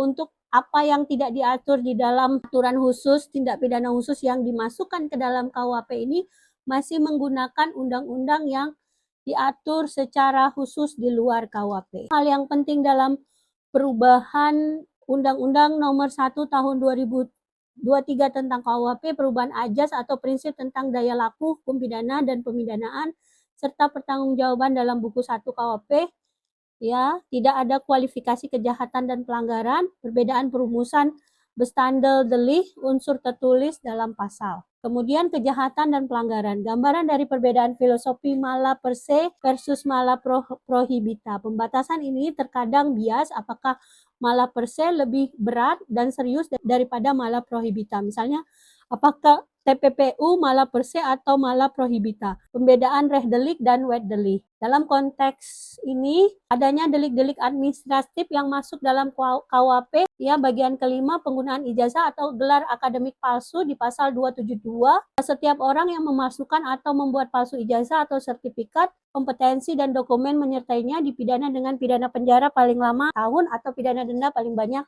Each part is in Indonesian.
untuk apa yang tidak diatur di dalam aturan khusus, tindak pidana khusus yang dimasukkan ke dalam KUHP ini masih menggunakan undang-undang yang diatur secara khusus di luar KUHP. Hal yang penting dalam perubahan Undang-Undang Nomor 1 Tahun 2023 tentang KUHP, perubahan ajas atau prinsip tentang daya laku, hukum pidana dan pemidanaan, serta pertanggungjawaban dalam buku 1 KUHP, ya, tidak ada kualifikasi kejahatan dan pelanggaran, perbedaan perumusan bestandel delik, unsur tertulis dalam pasal. Kemudian kejahatan dan pelanggaran. Gambaran dari perbedaan filosofi mala per se versus mala prohibita. Pembatasan ini terkadang bias apakah mala per se lebih berat dan serius daripada mala prohibita. Misalnya, apakah TPPU mala per se atau mala prohibita. Pembedaan reh delik dan wet delik. Dalam konteks ini, adanya delik-delik administratif yang masuk dalam KUHP, ya, bagian kelima, penggunaan ijazah atau gelar akademik palsu di pasal 272. Setiap orang yang memasukkan atau membuat palsu ijazah atau sertifikat kompetensi dan dokumen menyertainya dipidana dengan pidana penjara paling lama tahun atau pidana denda paling banyak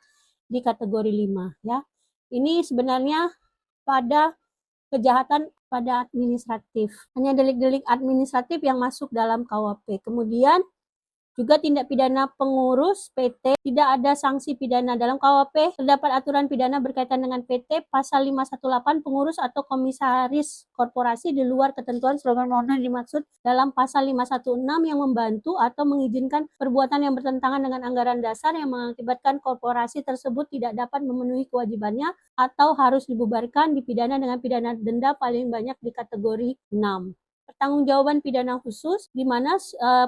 di kategori 5, ya. Ini sebenarnya pada kejahatan pada administratif. Hanya delik-delik administratif yang masuk dalam KUHP. Kemudian juga tindak pidana pengurus PT, tidak ada sanksi pidana dalam KUHP. Terdapat aturan pidana berkaitan dengan PT pasal 518 pengurus atau komisaris korporasi di luar ketentuan sebagaimana dimaksud dalam pasal 516 yang membantu atau mengizinkan perbuatan yang bertentangan dengan anggaran dasar yang mengakibatkan korporasi tersebut tidak dapat memenuhi kewajibannya atau harus dibubarkan, dipidana dengan pidana denda paling banyak di kategori 6. Pertanggungjawaban pidana khusus di mana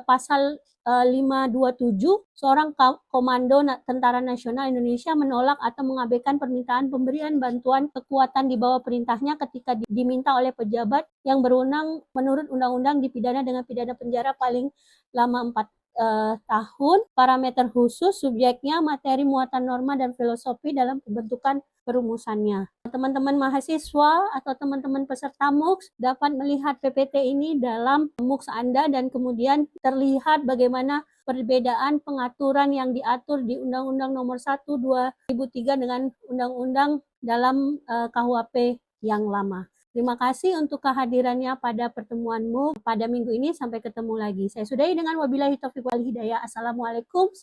pasal 527, seorang komando Tentara Nasional Indonesia menolak atau mengabaikan permintaan pemberian bantuan kekuatan di bawah perintahnya ketika diminta oleh pejabat yang berwenang menurut undang-undang dipidana dengan pidana penjara paling lama 4 tahun. Parameter khusus, subjeknya, materi, muatan, norma, dan filosofi dalam pembentukan perumusannya. Teman-teman mahasiswa atau teman-teman peserta MUKS dapat melihat PPT ini dalam MUKS Anda dan kemudian terlihat bagaimana perbedaan pengaturan yang diatur di Undang-Undang Nomor 1 2003 dengan Undang-Undang dalam KUHP yang lama. Terima kasih untuk kehadirannya pada pertemuanmu pada minggu ini. Sampai ketemu lagi. Saya sudahi dengan wabillahi taufiq wal hidayah. Assalamualaikum,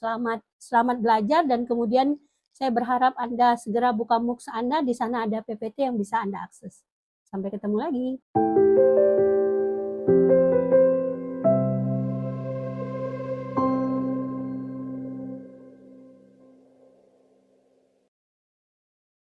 selamat belajar, dan kemudian saya berharap Anda segera buka MUKS Anda, di sana ada PPT yang bisa Anda akses. Sampai ketemu lagi.